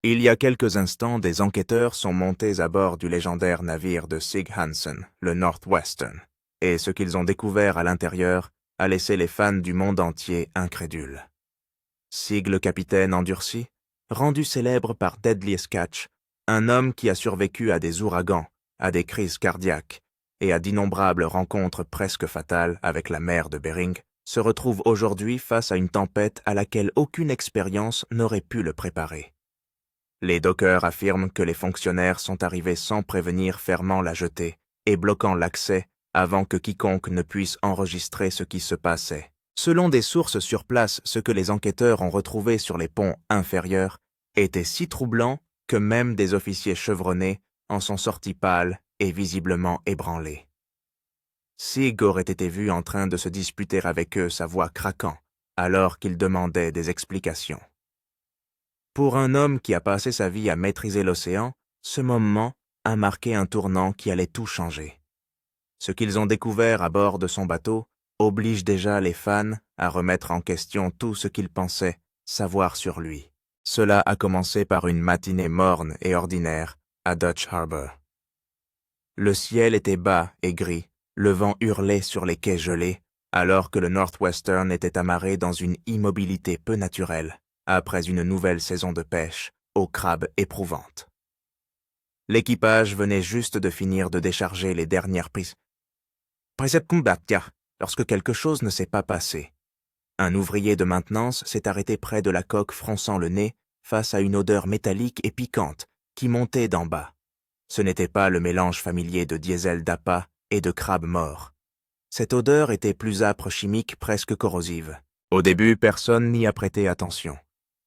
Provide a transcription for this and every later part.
Il y a quelques instants, des enquêteurs sont montés à bord du légendaire navire de Sig Hansen, le Northwestern, et ce qu'ils ont découvert à l'intérieur a laissé les fans du monde entier incrédules. Sig, le capitaine endurci, rendu célèbre par Deadliest Catch, un homme qui a survécu à des ouragans, à des crises cardiaques et à d'innombrables rencontres presque fatales avec la mer de Bering, se retrouve aujourd'hui face à une tempête à laquelle aucune expérience n'aurait pu le préparer. Les dockers affirment que les fonctionnaires sont arrivés sans prévenir, fermant la jetée et bloquant l'accès avant que quiconque ne puisse enregistrer ce qui se passait. Selon des sources sur place, ce que les enquêteurs ont retrouvé sur les ponts inférieurs était si troublant que même des officiers chevronnés en sont sortis pâles et visiblement ébranlés. Sig aurait été vu en train de se disputer avec eux, sa voix craquant, alors qu'il demandait des explications. Pour un homme qui a passé sa vie à maîtriser l'océan, ce moment a marqué un tournant qui allait tout changer. Ce qu'ils ont découvert à bord de son bateau oblige déjà les fans à remettre en question tout ce qu'ils pensaient savoir sur lui. Cela a commencé par une matinée morne et ordinaire à Dutch Harbor. Le ciel était bas et gris, le vent hurlait sur les quais gelés, alors que le Northwestern était amarré dans une immobilité peu naturelle après une nouvelle saison de pêche aux crabes éprouvantes. L'équipage venait juste de finir de décharger les dernières prises. Precept combattia, lorsque quelque chose ne s'est pas passé. Un ouvrier de maintenance s'est arrêté près de la coque fronçant le nez face à une odeur métallique et piquante qui montait d'en bas. Ce n'était pas le mélange familier de diesel d'appât et de crabes morts. Cette odeur était plus âpre chimique, presque corrosive. Au début, personne n'y a prêté attention.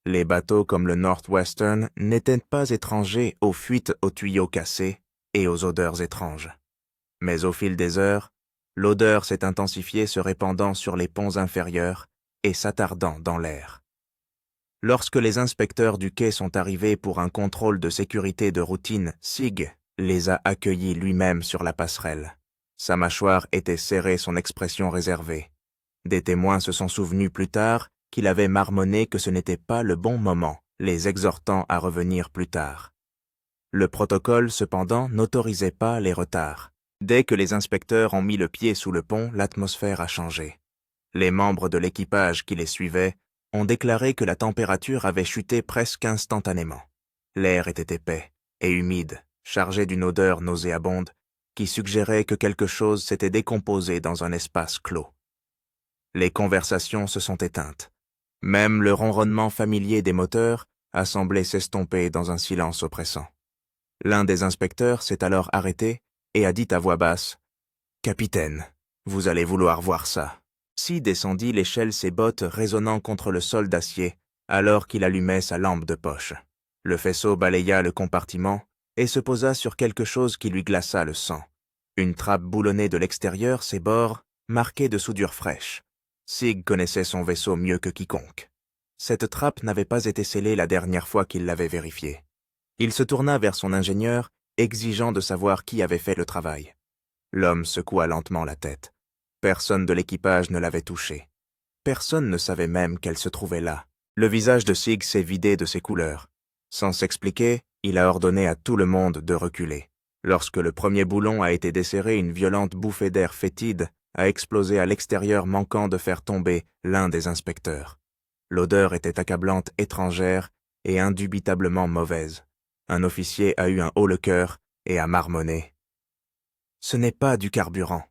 Les bateaux comme le Northwestern n'étaient pas étrangers aux fuites aux tuyaux cassés et aux odeurs étranges. Mais au fil des heures, l'odeur s'est intensifiée, se répandant sur les ponts inférieurs et s'attardant dans l'air. Lorsque les inspecteurs du quai sont arrivés pour un contrôle de sécurité de routine, Sig les a accueillis lui-même sur la passerelle. Sa mâchoire était serrée, son expression réservée. Des témoins se sont souvenus plus tard qu'il avait marmonné que ce n'était pas le bon moment, les exhortant à revenir plus tard. Le protocole, cependant, n'autorisait pas les retards. Dès que les inspecteurs ont mis le pied sous le pont, l'atmosphère a changé. Les membres de l'équipage qui les suivaient ont déclaré que la température avait chuté presque instantanément. L'air était épais et humide, chargé d'une odeur nauséabonde qui suggérait que quelque chose s'était décomposé dans un espace clos. Les conversations se sont éteintes. Même le ronronnement familier des moteurs a semblé s'estomper dans un silence oppressant. L'un des inspecteurs s'est alors arrêté et a dit à voix basse « Capitaine, vous allez vouloir voir ça ». Si descendit l'échelle, ses bottes résonnant contre le sol d'acier, alors qu'il allumait sa lampe de poche. Le faisceau balaya le compartiment et se posa sur quelque chose qui lui glaça le sang. Une trappe boulonnée de l'extérieur, ses bords marqués de soudure fraîche. Sig connaissait son vaisseau mieux que quiconque. Cette trappe n'avait pas été scellée la dernière fois qu'il l'avait vérifiée. Il se tourna vers son ingénieur, exigeant de savoir qui avait fait le travail. L'homme secoua lentement la tête. Personne de l'équipage ne l'avait touchée. Personne ne savait même qu'elle se trouvait là. Le visage de Sig s'est vidé de ses couleurs. Sans s'expliquer, il a ordonné à tout le monde de reculer. Lorsque le premier boulon a été desserré, une violente bouffée d'air fétide a explosé à l'extérieur, manquant de faire tomber l'un des inspecteurs. L'odeur était accablante, étrangère et indubitablement mauvaise. Un officier a eu un haut-le-cœur et a marmonné. « Ce n'est pas du carburant. »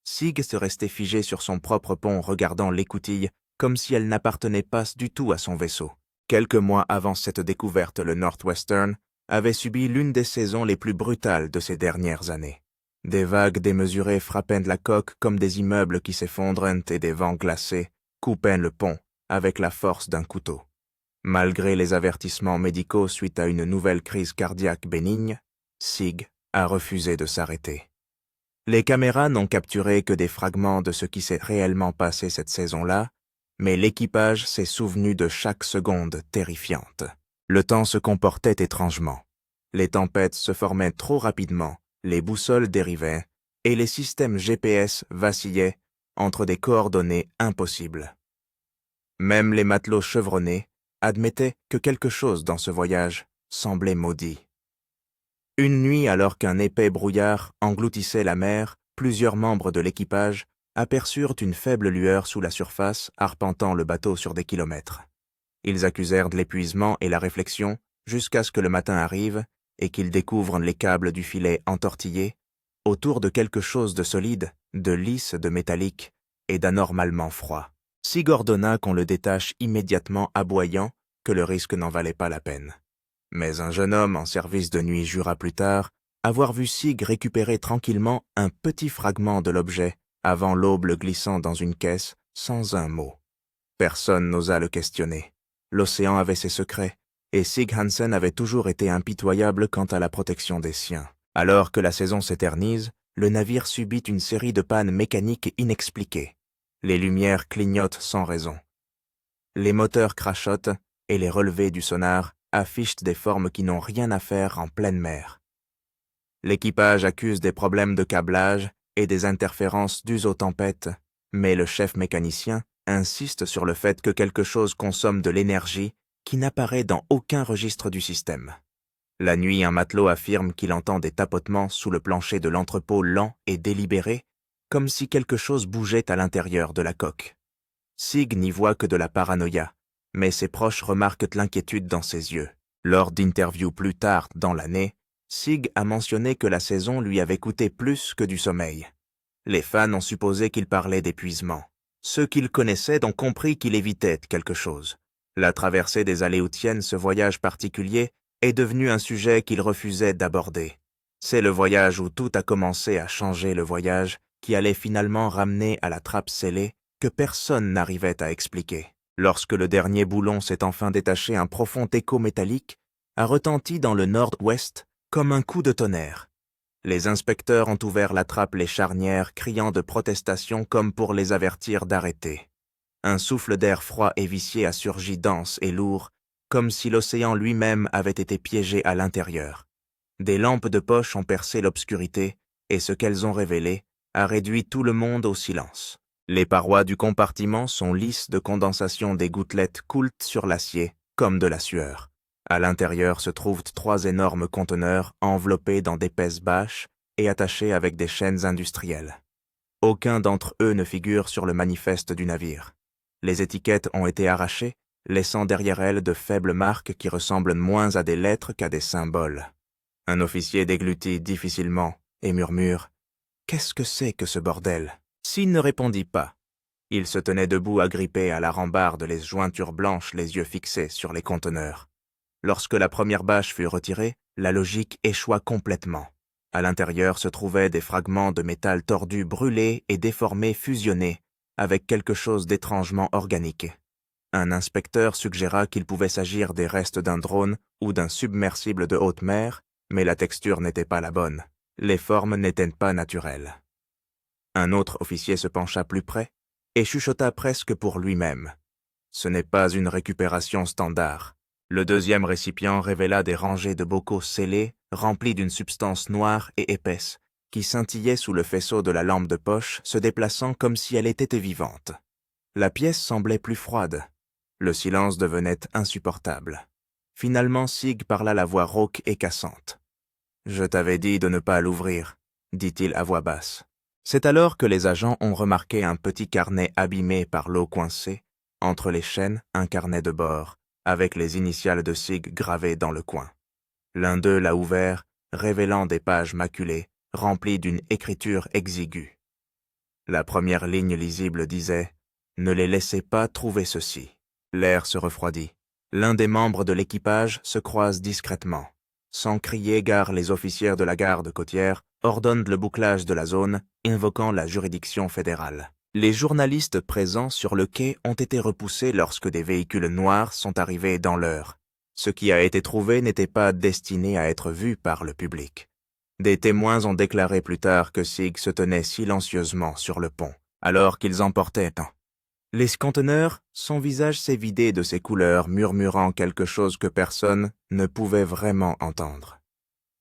Sig se restait figé sur son propre pont, regardant l'écoutille comme si elle n'appartenait pas du tout à son vaisseau. Quelques mois avant cette découverte, le Northwestern avait subi l'une des saisons les plus brutales de ces dernières années. Des vagues démesurées frappaient la coque comme des immeubles qui s'effondrent et des vents glacés coupaient le pont avec la force d'un couteau. Malgré les avertissements médicaux suite à une nouvelle crise cardiaque bénigne, Sig a refusé de s'arrêter. Les caméras n'ont capturé que des fragments de ce qui s'est réellement passé cette saison-là, mais l'équipage s'est souvenu de chaque seconde terrifiante. Le temps se comportait étrangement. Les tempêtes se formaient trop rapidement, les boussoles dérivaient et les systèmes GPS vacillaient entre des coordonnées impossibles. Même les matelots chevronnés admettait que quelque chose dans ce voyage semblait maudit. Une nuit, alors qu'un épais brouillard engloutissait la mer, plusieurs membres de l'équipage aperçurent une faible lueur sous la surface arpentant le bateau sur des kilomètres. Ils accusèrent de l'épuisement et la réflexion jusqu'à ce que le matin arrive et qu'ils découvrent les câbles du filet entortillés autour de quelque chose de solide, de lisse, de métallique et d'anormalement froid. Sig ordonna qu'on le détache immédiatement, aboyant que le risque n'en valait pas la peine. Mais un jeune homme en service de nuit jura plus tard avoir vu Sig récupérer tranquillement un petit fragment de l'objet avant l'aube le glissant dans une caisse sans un mot. Personne n'osa le questionner. L'océan avait ses secrets, et Sig Hansen avait toujours été impitoyable quant à la protection des siens. Alors que la saison s'éternise, le navire subit une série de pannes mécaniques inexpliquées. Les lumières clignotent sans raison. Les moteurs crachotent et les relevés du sonar affichent des formes qui n'ont rien à faire en pleine mer. L'équipage accuse des problèmes de câblage et des interférences dues aux tempêtes, mais le chef mécanicien insiste sur le fait que quelque chose consomme de l'énergie qui n'apparaît dans aucun registre du système. La nuit, un matelot affirme qu'il entend des tapotements sous le plancher de l'entrepôt lents et délibérés, comme si quelque chose bougeait à l'intérieur de la coque. Sig n'y voit que de la paranoïa, mais ses proches remarquent l'inquiétude dans ses yeux. Lors d'interviews plus tard dans l'année, Sig a mentionné que la saison lui avait coûté plus que du sommeil. Les fans ont supposé qu'il parlait d'épuisement. Ceux qu'il connaissait ont compris qu'il évitait quelque chose. La traversée des Aléoutiennes, ce voyage particulier, est devenu un sujet qu'il refusait d'aborder. C'est le voyage où tout a commencé à changer, le voyage qui allait finalement ramener à la trappe scellée que personne n'arrivait à expliquer. Lorsque le dernier boulon s'est enfin détaché, un profond écho métallique a retenti dans le nord-ouest comme un coup de tonnerre. Les inspecteurs ont ouvert la trappe, les charnières, criant de protestation comme pour les avertir d'arrêter. Un souffle d'air froid et vicié a surgi dense et lourd, comme si l'océan lui-même avait été piégé à l'intérieur. Des lampes de poche ont percé l'obscurité, et ce qu'elles ont révélé a réduit tout le monde au silence. Les parois du compartiment sont lisses de condensation, des gouttelettes coulent sur l'acier, comme de la sueur. À l'intérieur se trouvent 3 énormes conteneurs enveloppés dans d'épaisses bâches et attachés avec des chaînes industrielles. Aucun d'entre eux ne figure sur le manifeste du navire. Les étiquettes ont été arrachées, laissant derrière elles de faibles marques qui ressemblent moins à des lettres qu'à des symboles. Un officier déglutit difficilement et murmure « Qu'est-ce que c'est que ce bordel ?» S'il ne répondit pas, il se tenait debout agrippé à la rambarde, les jointures blanches, les yeux fixés sur les conteneurs. Lorsque la première bâche fut retirée, la logique échoua complètement. À l'intérieur se trouvaient des fragments de métal tordus, brûlés et déformés, fusionnés avec quelque chose d'étrangement organique. Un inspecteur suggéra qu'il pouvait s'agir des restes d'un drone ou d'un submersible de haute mer, mais la texture n'était pas la bonne. Les formes n'étaient pas naturelles. Un autre officier se pencha plus près et chuchota presque pour lui-même. Ce n'est pas une récupération standard. Le deuxième récipient révéla des rangées de bocaux scellés, remplis d'une substance noire et épaisse, qui scintillait sous le faisceau de la lampe de poche, se déplaçant comme si elle était vivante. La pièce semblait plus froide. Le silence devenait insupportable. Finalement, Sig parla la voix rauque et cassante. « Je t'avais dit de ne pas l'ouvrir », dit-il à voix basse. C'est alors que les agents ont remarqué un petit carnet abîmé par l'eau coincée, entre les chaînes, un carnet de bord, avec les initiales de Sig gravées dans le coin. L'un d'eux l'a ouvert, révélant des pages maculées, remplies d'une écriture exiguë. La première ligne lisible disait « Ne les laissez pas trouver ceci ». L'air se refroidit. L'un des membres de l'équipage se croise discrètement. Sans crier gare, les officiers de la garde côtière ordonnent le bouclage de la zone, invoquant la juridiction fédérale. Les journalistes présents sur le quai ont été repoussés lorsque des véhicules noirs sont arrivés dans l'heure. Ce qui a été trouvé n'était pas destiné à être vu par le public. Des témoins ont déclaré plus tard que Sig se tenait silencieusement sur le pont, alors qu'ils emportaient un. Les conteneurs, son visage s'est vidé de ses couleurs, murmurant quelque chose que personne ne pouvait vraiment entendre.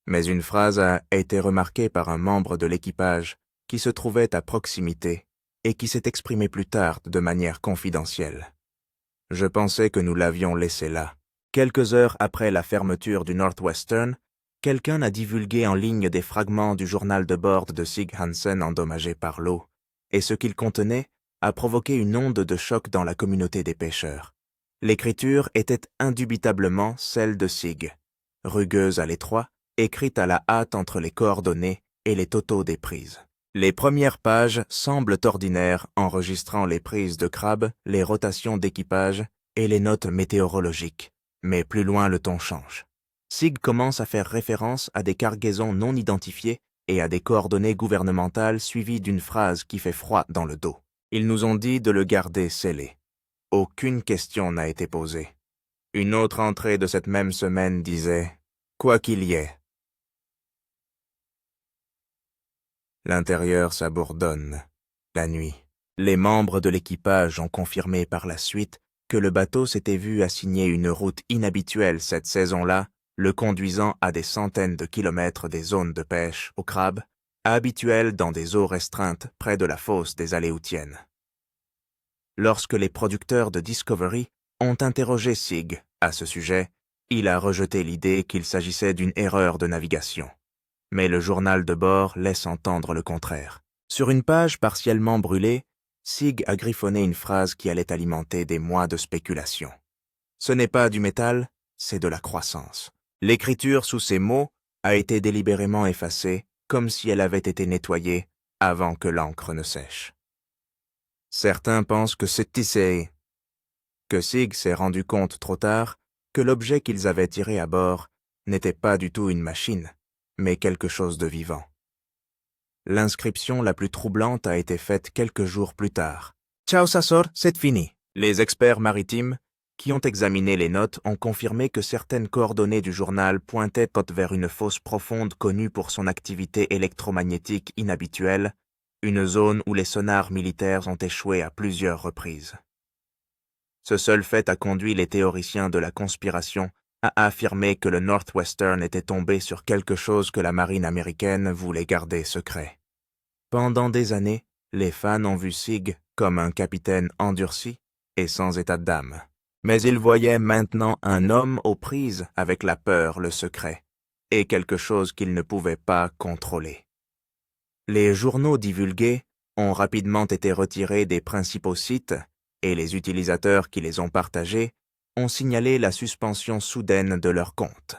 Mais une phrase a été remarquée par un membre de l'équipage qui se trouvait à proximité et qui s'est exprimé plus tard de manière confidentielle. Je pensais que nous l'avions laissé là. Quelques heures après la fermeture du Northwestern, quelqu'un a divulgué en ligne des fragments du journal de bord de Sig Hansen endommagé par l'eau, et ce qu'il contenait a provoqué une onde de choc dans la communauté des pêcheurs. L'écriture était indubitablement celle de Sig, rugueuse à l'étroit, écrite à la hâte entre les coordonnées et les totaux des prises. Les premières pages semblent ordinaires, enregistrant les prises de crabe, les rotations d'équipage et les notes météorologiques, mais plus loin le ton change. Sig commence à faire référence à des cargaisons non identifiées et à des coordonnées gouvernementales suivies d'une phrase qui fait froid dans le dos. Ils nous ont dit de le garder scellé. Aucune question n'a été posée. Une autre entrée de cette même semaine disait « Quoi qu'il y ait ». L'intérieur s'abourdonne. La nuit. Les membres de l'équipage ont confirmé par la suite que le bateau s'était vu assigner une route inhabituelle cette saison-là, le conduisant à des centaines de kilomètres des zones de pêche au crabe, habituelles dans des eaux restreintes près de la fosse des Aléoutiennes. Lorsque les producteurs de Discovery ont interrogé Sig à ce sujet, il a rejeté l'idée qu'il s'agissait d'une erreur de navigation. Mais le journal de bord laisse entendre le contraire. Sur une page partiellement brûlée, Sig a griffonné une phrase qui allait alimenter des mois de spéculation. Ce n'est pas du métal, c'est de la croissance. L'écriture sous ces mots a été délibérément effacée, comme si elle avait été nettoyée avant que l'encre ne sèche. Certains pensent que c'est tissé, que Sig s'est rendu compte trop tard que l'objet qu'ils avaient tiré à bord n'était pas du tout une machine, mais quelque chose de vivant. L'inscription la plus troublante a été faite quelques jours plus tard. « Ciao Sassor, c'est fini ». Les experts maritimes qui ont examiné les notes ont confirmé que certaines coordonnées du journal pointaient vers une fosse profonde connue pour son activité électromagnétique inhabituelle, une zone où les sonars militaires ont échoué à plusieurs reprises. Ce seul fait a conduit les théoriciens de la conspiration à affirmer que le Northwestern était tombé sur quelque chose que la marine américaine voulait garder secret. Pendant des années, les fans ont vu Sig comme un capitaine endurci et sans état d'âme. Mais ils voyaient maintenant un homme aux prises avec la peur, le secret, et quelque chose qu'ils ne pouvaient pas contrôler. Les journaux divulgués ont rapidement été retirés des principaux sites et les utilisateurs qui les ont partagés ont signalé la suspension soudaine de leur compte.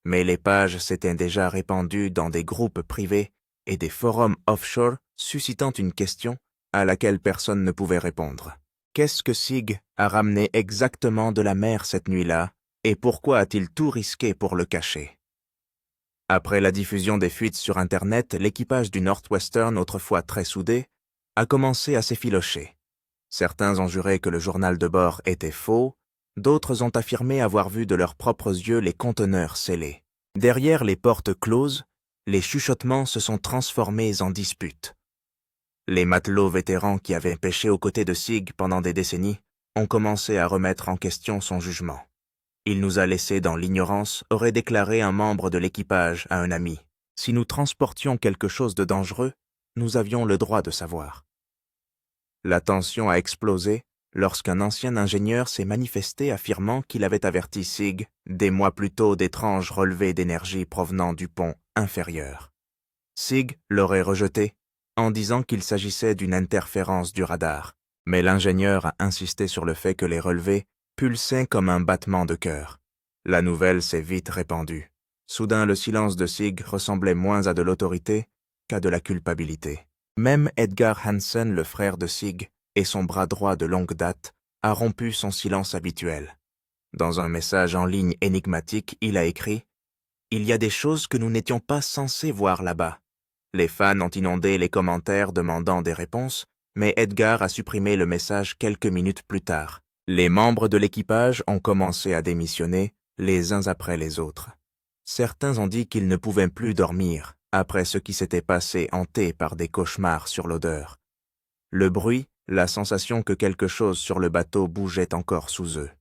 Mais les pages s'étaient déjà répandues dans des groupes privés et des forums offshore suscitant une question à laquelle personne ne pouvait répondre. Qu'est-ce que Sig a ramené exactement de la mer cette nuit-là et pourquoi a-t-il tout risqué pour le cacher? Après la diffusion des fuites sur Internet, l'équipage du Northwestern, autrefois très soudé, a commencé à s'effilocher. Certains ont juré que le journal de bord était faux, d'autres ont affirmé avoir vu de leurs propres yeux les conteneurs scellés. Derrière les portes closes, les chuchotements se sont transformés en disputes. Les matelots vétérans qui avaient pêché aux côtés de Sig pendant des décennies ont commencé à remettre en question son jugement. Il nous a laissés dans l'ignorance, aurait déclaré un membre de l'équipage à un ami. Si nous transportions quelque chose de dangereux, nous avions le droit de savoir. La tension a explosé lorsqu'un ancien ingénieur s'est manifesté affirmant qu'il avait averti Sig des mois plus tôt d'étranges relevés d'énergie provenant du pont inférieur. Sig l'aurait rejeté en disant qu'il s'agissait d'une interférence du radar, mais l'ingénieur a insisté sur le fait que les relevés pulsaient comme un battement de cœur. La nouvelle s'est vite répandue. Soudain, le silence de Sig ressemblait moins à de l'autorité qu'à de la culpabilité. Même Edgar Hansen, le frère de Sig, et son bras droit de longue date, a rompu son silence habituel. Dans un message en ligne énigmatique, il a écrit « Il y a des choses que nous n'étions pas censés voir là-bas. » Les fans ont inondé les commentaires demandant des réponses, mais Edgar a supprimé le message quelques minutes plus tard. Les membres de l'équipage ont commencé à démissionner, les uns après les autres. Certains ont dit qu'ils ne pouvaient plus dormir après ce qui s'était passé, hantés par des cauchemars sur l'odeur. Le bruit, la sensation que quelque chose sur le bateau bougeait encore sous eux.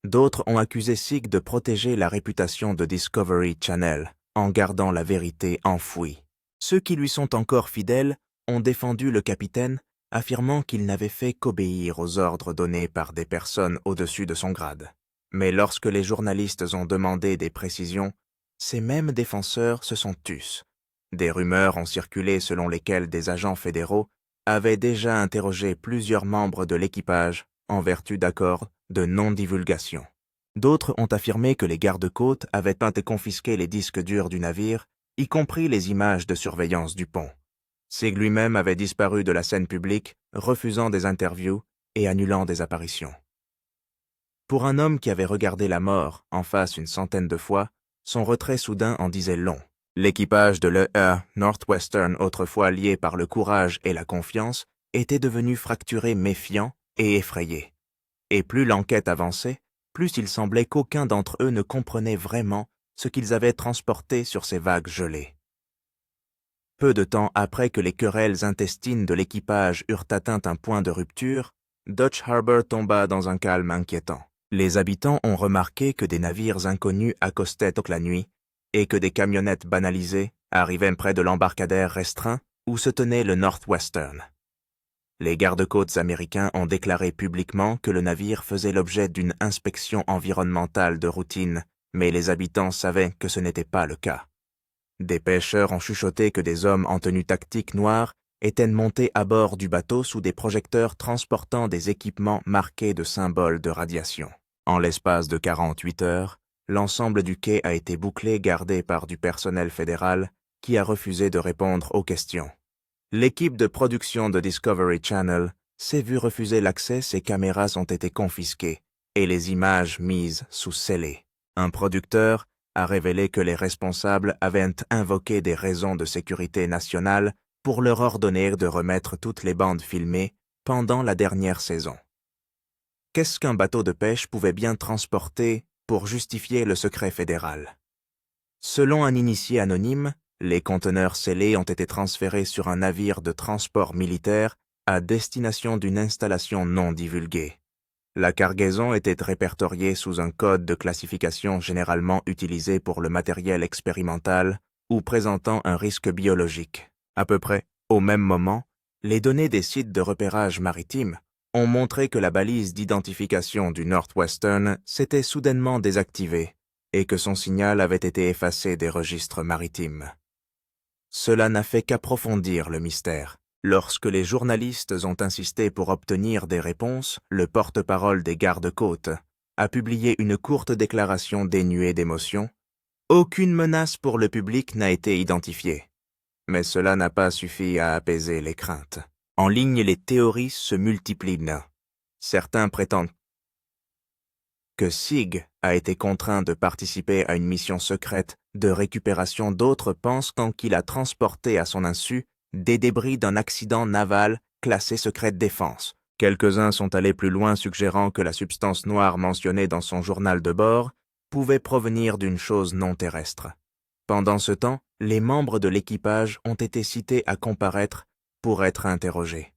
D'autres ont accusé Sig de protéger la réputation de Discovery Channel en gardant la vérité enfouie. Ceux qui lui sont encore fidèles ont défendu le capitaine affirmant qu'il n'avait fait qu'obéir aux ordres donnés par des personnes au-dessus de son grade. Mais lorsque les journalistes ont demandé des précisions, ces mêmes défenseurs se sont tus. Des rumeurs ont circulé selon lesquelles des agents fédéraux avaient déjà interrogé plusieurs membres de l'équipage en vertu d'accords de non-divulgation. D'autres ont affirmé que les gardes-côtes avaient peint et confisqué les disques durs du navire, y compris les images de surveillance du pont. Sigg lui-même avait disparu de la scène publique, refusant des interviews et annulant des apparitions. Pour un homme qui avait regardé la mort en face une centaine de fois, son retrait soudain en disait long. L'équipage de l'ER Northwestern, autrefois lié par le courage et la confiance, était devenu fracturé, méfiant et effrayé. Et plus l'enquête avançait, plus il semblait qu'aucun d'entre eux ne comprenait vraiment ce qu'ils avaient transporté sur ces vagues gelées. Peu de temps après que les querelles intestines de l'équipage eurent atteint un point de rupture, Dutch Harbor tomba dans un calme inquiétant. Les habitants ont remarqué que des navires inconnus accostaient toute la nuit et que des camionnettes banalisées arrivaient près de l'embarcadère restreint où se tenait le Northwestern. Les gardes-côtes américains ont déclaré publiquement que le navire faisait l'objet d'une inspection environnementale de routine, mais les habitants savaient que ce n'était pas le cas. Des pêcheurs ont chuchoté que des hommes en tenue tactique noire étaient montés à bord du bateau sous des projecteurs transportant des équipements marqués de symboles de radiation. En l'espace de 48 heures, l'ensemble du quai a été bouclé, gardé par du personnel fédéral qui a refusé de répondre aux questions. L'équipe de production de Discovery Channel s'est vue refuser l'accès, ses caméras ont été confisquées et les images mises sous scellé. Un producteur a révélé que les responsables avaient invoqué des raisons de sécurité nationale pour leur ordonner de remettre toutes les bandes filmées pendant la dernière saison. Qu'est-ce qu'un bateau de pêche pouvait bien transporter pour justifier le secret fédéral? Selon un initié anonyme, les conteneurs scellés ont été transférés sur un navire de transport militaire à destination d'une installation non divulguée. La cargaison était répertoriée sous un code de classification généralement utilisé pour le matériel expérimental ou présentant un risque biologique. À peu près au même moment, les données des sites de repérage maritime ont montré que la balise d'identification du Northwestern s'était soudainement désactivée et que son signal avait été effacé des registres maritimes. Cela n'a fait qu'approfondir le mystère. Lorsque les journalistes ont insisté pour obtenir des réponses, le porte-parole des gardes-côtes a publié une courte déclaration dénuée d'émotion. Aucune menace pour le public n'a été identifiée. Mais cela n'a pas suffi à apaiser les craintes. En ligne, les théories se multiplient. Certains prétendent que Sigg a été contraint de participer à une mission secrète de récupération. D'autres pensent qu'il a transporté à son insu des débris d'un accident naval classé secret défense. Quelques-uns sont allés plus loin, suggérant que la substance noire mentionnée dans son journal de bord pouvait provenir d'une chose non terrestre. Pendant ce temps, les membres de l'équipage ont été cités à comparaître pour être interrogés.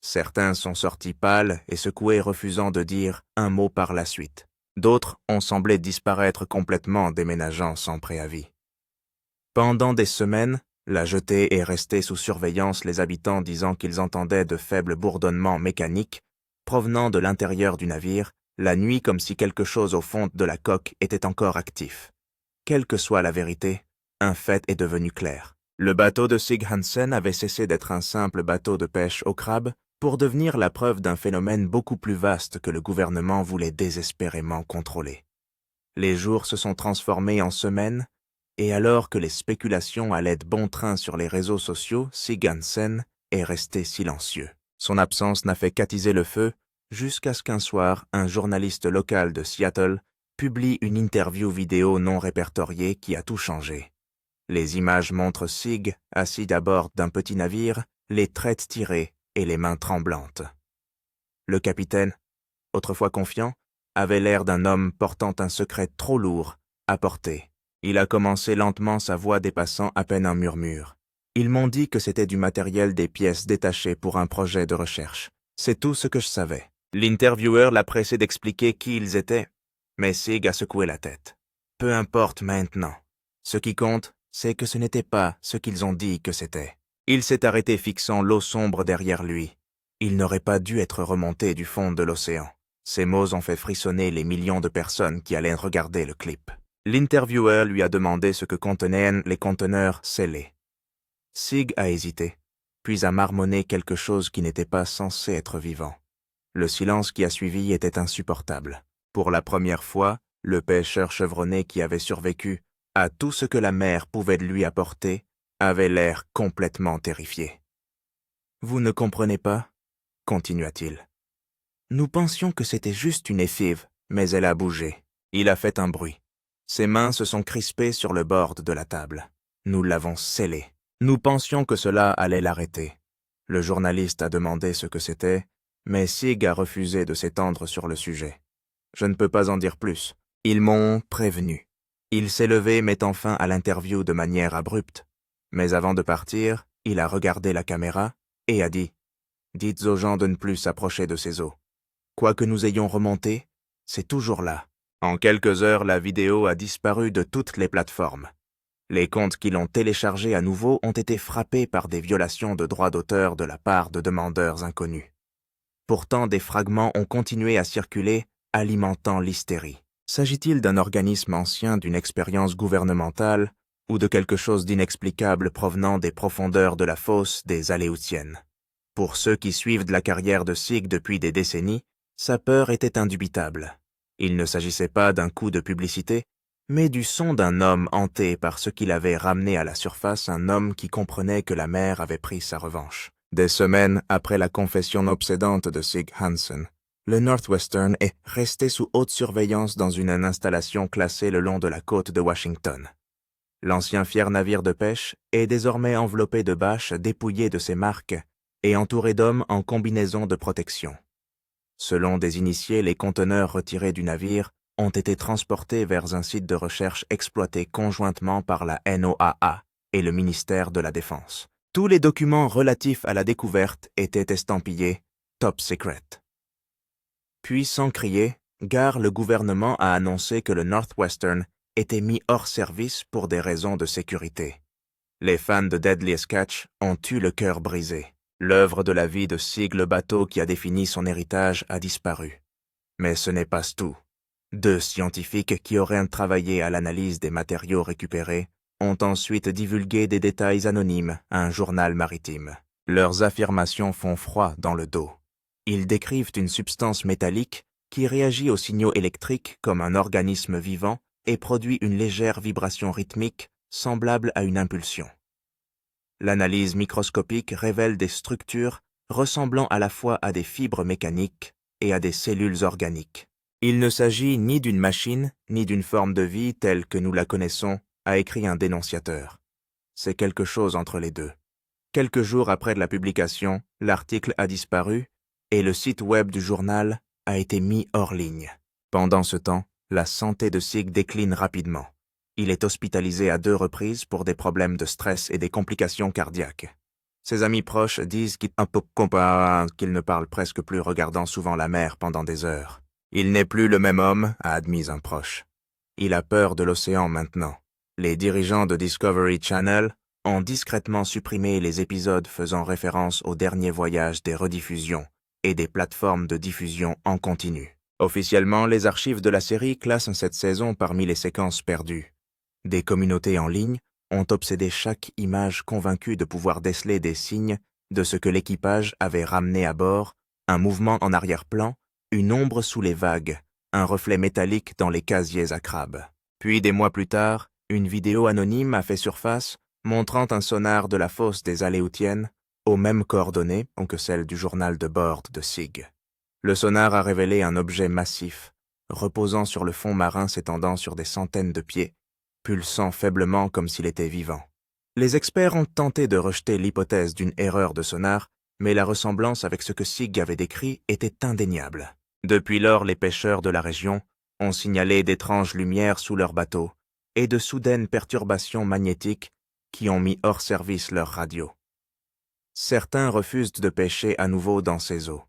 Certains sont sortis pâles et secoués, refusant de dire un mot par la suite. D'autres ont semblé disparaître complètement, déménageant sans préavis. Pendant des semaines, la jetée est restée sous surveillance, les habitants disant qu'ils entendaient de faibles bourdonnements mécaniques provenant de l'intérieur du navire, la nuit, comme si quelque chose au fond de la coque était encore actif. Quelle que soit la vérité, un fait est devenu clair. Le bateau de Sigg Hansen avait cessé d'être un simple bateau de pêche au crabe pour devenir la preuve d'un phénomène beaucoup plus vaste que le gouvernement voulait désespérément contrôler. Les jours se sont transformés en semaines, et alors que les spéculations allaient de bon train sur les réseaux sociaux, Sigg Hansen est resté silencieux. Son absence n'a fait qu'attiser le feu, jusqu'à ce qu'un soir, un journaliste local de Seattle publie une interview vidéo non répertoriée qui a tout changé. Les images montrent Sigg assis à bord d'un petit navire, les traites tirées et les mains tremblantes. Le capitaine, autrefois confiant, avait l'air d'un homme portant un secret trop lourd à porter. Il a commencé lentement, sa voix dépassant à peine un murmure. Ils m'ont dit que c'était du matériel, des pièces détachées pour un projet de recherche. C'est tout ce que je savais. L'intervieweur l'a pressé d'expliquer qui ils étaient, mais Sigg a secoué la tête. Peu importe maintenant. Ce qui compte, c'est que ce n'était pas ce qu'ils ont dit que c'était. Il s'est arrêté, fixant l'eau sombre derrière lui. Il n'aurait pas dû être remonté du fond de l'océan. Ces mots ont fait frissonner les millions de personnes qui allaient regarder le clip. L'intervieweur lui a demandé ce que contenaient les conteneurs scellés. Sig a hésité, puis a marmonné quelque chose qui n'était pas censé être vivant. Le silence qui a suivi était insupportable. Pour la première fois, le pêcheur chevronné qui avait survécu à tout ce que la mer pouvait lui apporter avait l'air complètement terrifié. « Vous ne comprenez pas ?» continua-t-il. « Nous pensions que c'était juste une effive, mais elle a bougé. Il a fait un bruit. Ses mains se sont crispées sur le bord de la table. Nous l'avons scellé. Nous pensions que cela allait l'arrêter. » Le journaliste a demandé ce que c'était, mais Sig a refusé de s'étendre sur le sujet. « Je ne peux pas en dire plus. Ils m'ont prévenu. » Il s'est levé, mettant fin à l'interview de manière abrupte. Mais avant de partir, il a regardé la caméra et a dit « Dites aux gens de ne plus s'approcher de ces eaux. Quoi que nous ayons remonté, c'est toujours là. » En quelques heures, la vidéo a disparu de toutes les plateformes. Les comptes qui l'ont téléchargée à nouveau ont été frappés par des violations de droits d'auteur de la part de demandeurs inconnus. Pourtant, des fragments ont continué à circuler, alimentant l'hystérie. S'agit-il d'un organisme ancien d'une expérience gouvernementale ou de quelque chose d'inexplicable provenant des profondeurs de la fosse des Aléoutiennes? Pour ceux qui suivent la carrière de Sig depuis des décennies, sa peur était indubitable. Il ne s'agissait pas d'un coup de publicité, mais du son d'un homme hanté par ce qu'il avait ramené à la surface, un homme qui comprenait que la mer avait pris sa revanche. Des semaines après la confession obsédante de Sig Hansen, le Northwestern est resté sous haute surveillance dans une installation classée le long de la côte de Washington. L'ancien fier navire de pêche est désormais enveloppé de bâches dépouillées de ses marques et entouré d'hommes en combinaison de protection. Selon des initiés, les conteneurs retirés du navire ont été transportés vers un site de recherche exploité conjointement par la NOAA et le ministère de la Défense. Tous les documents relatifs à la découverte étaient estampillés « Top Secret ». Puis, sans crier, gare, le gouvernement a annoncé que le Northwestern était mis hors service pour des raisons de sécurité. Les fans de Deadliest Catch ont eu le cœur brisé. L'œuvre de la vie de Sig, le bateau qui a défini son héritage, a disparu. Mais ce n'est pas tout. 2 scientifiques qui auraient travaillé à l'analyse des matériaux récupérés ont ensuite divulgué des détails anonymes à un journal maritime. Leurs affirmations font froid dans le dos. Ils décrivent une substance métallique qui réagit aux signaux électriques comme un organisme vivant et produit une légère vibration rythmique semblable à une impulsion. L'analyse microscopique révèle des structures ressemblant à la fois à des fibres mécaniques et à des cellules organiques. Il ne s'agit ni d'une machine, ni d'une forme de vie telle que nous la connaissons, a écrit un dénonciateur. C'est quelque chose entre les deux. Quelques jours après la publication, l'article a disparu et le site web du journal a été mis hors ligne. Pendant ce temps, la santé de Sig décline rapidement. Il est hospitalisé à 2 reprises pour des problèmes de stress et des complications cardiaques. Ses amis proches disent qu'il ne parle presque plus, regardant souvent la mer pendant des heures. Il n'est plus le même homme, a admis un proche. Il a peur de l'océan maintenant. Les dirigeants de Discovery Channel ont discrètement supprimé les épisodes faisant référence au dernier voyage des rediffusions et des plateformes de diffusion en continu. Officiellement, les archives de la série classent cette saison parmi les séquences perdues. Des communautés en ligne ont obsédé chaque image, convaincues de pouvoir déceler des signes de ce que l'équipage avait ramené à bord, un mouvement en arrière-plan, une ombre sous les vagues, un reflet métallique dans les casiers à crabes. Puis, des mois plus tard, une vidéo anonyme a fait surface, montrant un sonar de la fosse des Aléoutiennes, aux mêmes coordonnées que celles du journal de bord de Sig. Le sonar a révélé un objet massif, reposant sur le fond marin s'étendant sur des centaines de pieds, pulsant faiblement comme s'il était vivant. Les experts ont tenté de rejeter l'hypothèse d'une erreur de sonar, mais la ressemblance avec ce que Sig avait décrit était indéniable. Depuis lors, les pêcheurs de la région ont signalé d'étranges lumières sous leurs bateaux et de soudaines perturbations magnétiques qui ont mis hors service leurs radios. Certains refusent de pêcher à nouveau dans ces eaux.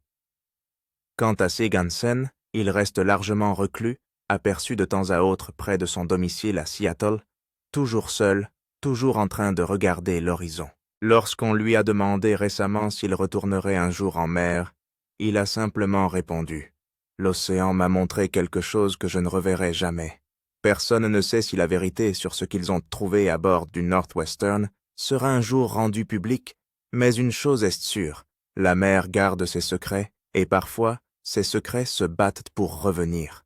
Quant à Sig Hansen, il reste largement reclus, aperçu de temps à autre près de son domicile à Seattle, toujours seul, toujours en train de regarder l'horizon. Lorsqu'on lui a demandé récemment s'il retournerait un jour en mer, il a simplement répondu « L'océan m'a montré quelque chose que je ne reverrai jamais. » Personne ne sait si la vérité sur ce qu'ils ont trouvé à bord du Northwestern sera un jour rendue publique, mais une chose est sûre, la mer garde ses secrets, et parfois, ces secrets se battent pour revenir.